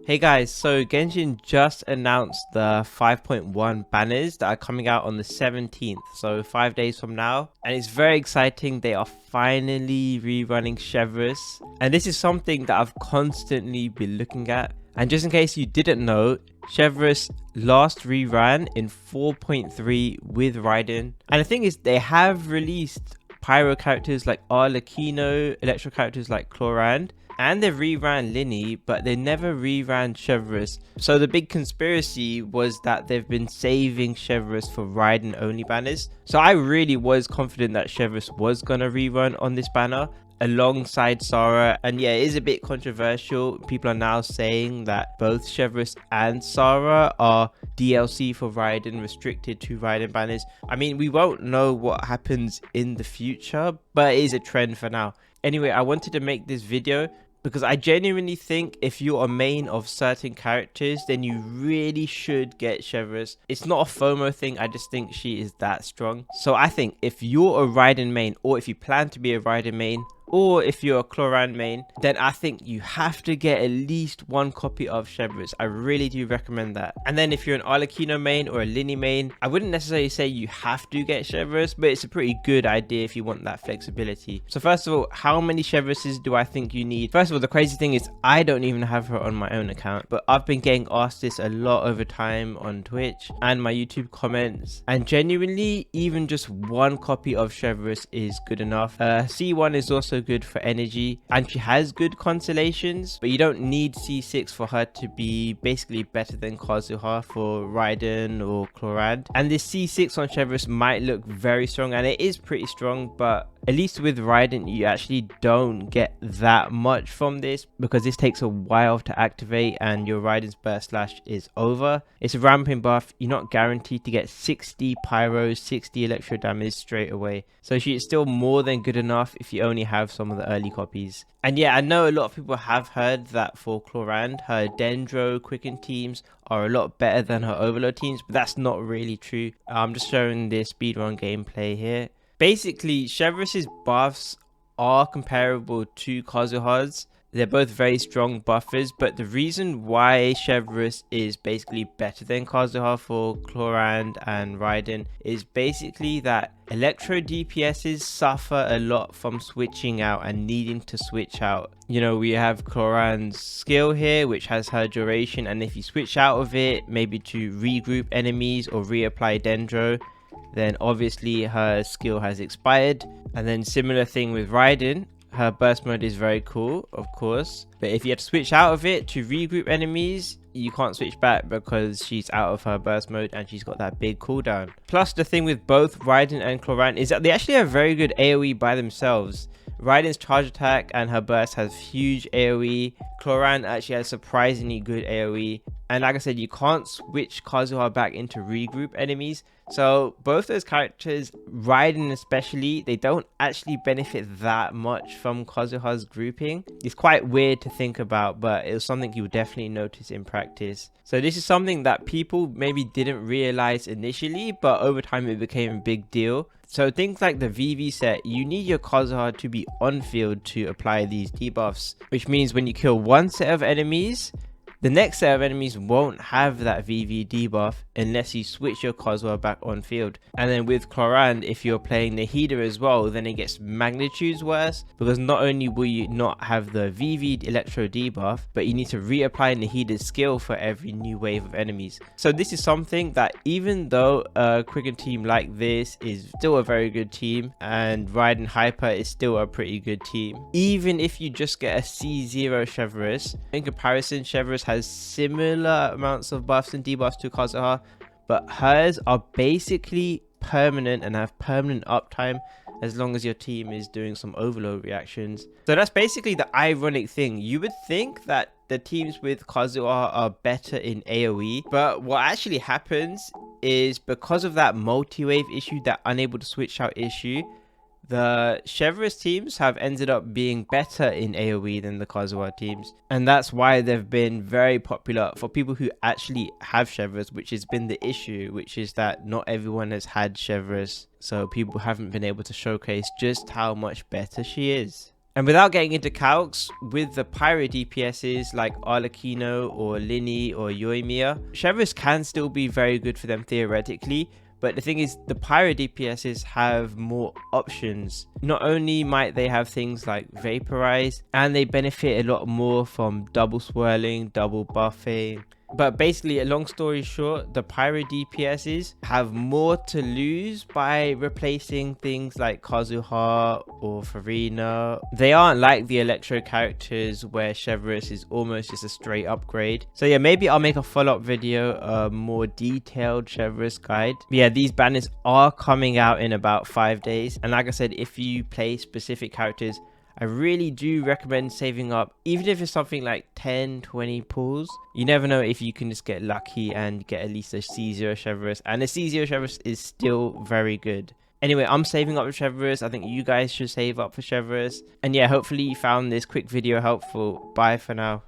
Hey guys, so Genshin just announced the 5.1 banners that are coming out on the 17th, so 5 days from now, and it's very exciting. They are finally rerunning Chevreuse, and this is something that I've constantly been looking at. And just in case you didn't know, Chevreuse last reran in 4.3 with Raiden, and the thing is they have released pyro characters like Arlecchino, electro characters like Clorinde, and they reran Linny, but they never reran Chevreuse. So the big conspiracy was that they've been saving Chevreuse for Raiden only banners. So I really was confident that Chevreuse was gonna rerun on this banner alongside Sarah, and yeah, it is a bit controversial. People are now saying that both Chevreuse and Sarah are DLC for Raiden, restricted to Raiden banners. I mean, we won't know what happens in the future, but it is a trend for now. Anyway, I wanted to make this video because I genuinely think if you're a main of certain characters, then you really should get Chevreuse. It's not a FOMO thing, I just think she is that strong. So I think if you're a Raiden main, or if you plan to be a Raiden main, or if you're a Clorinde main, then I think you have to get at least one copy of Chevreuse. I really do recommend that. And then if you're an Arlecchino main or a Linny main, I wouldn't necessarily say you have to get Chevreuse, but it's a pretty good idea if you want that flexibility. So first of all, how many Chevreuses do I think you need? First of all, the crazy thing is I don't even have her on my own account, but I've been getting asked this a lot over time on Twitch and my YouTube comments, and genuinely even just one copy of Chevreuse is good enough. C1 is also good for energy, and she has good constellations, but you don't need C6 for her to be basically better than Kazuha for Raiden or Clorinde. And this C6 on Chevreuse might look very strong, and it is pretty strong, but at least with Raiden you actually don't get that much from this because this takes a while to activate and your Raiden's burst slash is over. It's a ramping buff. You're not guaranteed to get 60 pyro, 60 electro damage straight away, so she is still more than good enough if you only have some of the early copies. And yeah, I know a lot of people have heard that for Clorinde, her Dendro quicken teams are a lot better than her overload teams, but that's not really true. I'm just showing this speedrun gameplay here. Basically, Chevreuse's buffs are comparable to Kazuha's. They're both very strong buffers, but the reason why Chevreuse is basically better than Kazuha for Clorinde and Raiden is basically that electro dpses suffer a lot from switching out and needing to switch out. You know, we have Clorinde's skill here, which has her duration, and if you switch out of it, maybe to regroup enemies or reapply Dendro, then obviously her skill has expired. And then similar thing with Raiden, her burst mode is very cool, of course, but if you have to switch out of it to regroup enemies, you can't switch back because she's out of her burst mode and she's got that big cooldown. Plus, the thing with both Raiden and Clorinde is that they actually have very good AoE by themselves. Raiden's charge attack and her burst has huge AoE. Clorinde actually has surprisingly good AoE. And like I said, you can't switch Kazuha back into regroup enemies. So both those characters, Raiden especially, they don't actually benefit that much from Kazuha's grouping. It's quite weird to think about, but it was something you would definitely notice in practice. So this is something that people maybe didn't realize initially, but over time it became a big deal. So things like the VV set, you need your Kazuha to be on field to apply these debuffs, which means when you kill one set of enemies, the next set of enemies won't have that VV debuff unless you switch your Kazuha back on field. And then with Clorinde, if you're playing the healer as well, then it gets magnitudes worse, because not only will you not have the VV electro debuff, but you need to reapply Nahida's skill for every new wave of enemies. So this is something that even though a quicken team like this is still a very good team, and Raiden Hyper is still a pretty good team, even if you just get a C0 Chevreuse, in comparison, Chevreuse has similar amounts of buffs and debuffs to Kazuha, but hers are basically permanent and have permanent uptime as long as your team is doing some overload reactions. So that's basically the ironic thing. You would think that the teams with Kazuha are better in AoE, but what actually happens is because of that multi-wave issue, that unable to switch out issue, the Chevreuse teams have ended up being better in AoE than the Kazuha teams, and that's why they've been very popular for people who actually have Chevreuse, which has been the issue, which is that not everyone has had Chevreuse, so people haven't been able to showcase just how much better she is. And without getting into calcs, with the pyro DPSs like Arlecchino or Lini or Yoimiya, Chevreuse can still be very good for them theoretically. But the thing is, the pyro DPSs have more options. Not only might they have things like vaporize, and they benefit a lot more from double swirling, double buffing. But basically, a long story short, the pyro DPSs have more to lose by replacing things like Kazuha or Farina. They aren't like the electro characters where Chevreuse is almost just a straight upgrade. So yeah, maybe I'll make a follow-up video, a more detailed Chevreuse guide. But yeah, these banners are coming out in about 5 days. And like I said, if you play specific characters, I really do recommend saving up, even if it's something like 10-20 pulls. You never know if you can just get lucky and get at least a C0 Chevreuse, and the C0 Chevreuse is still very good. Anyway, I'm saving up for Chevreuse. I think you guys should save up for Chevreuse. And yeah, hopefully you found this quick video helpful. Bye for now.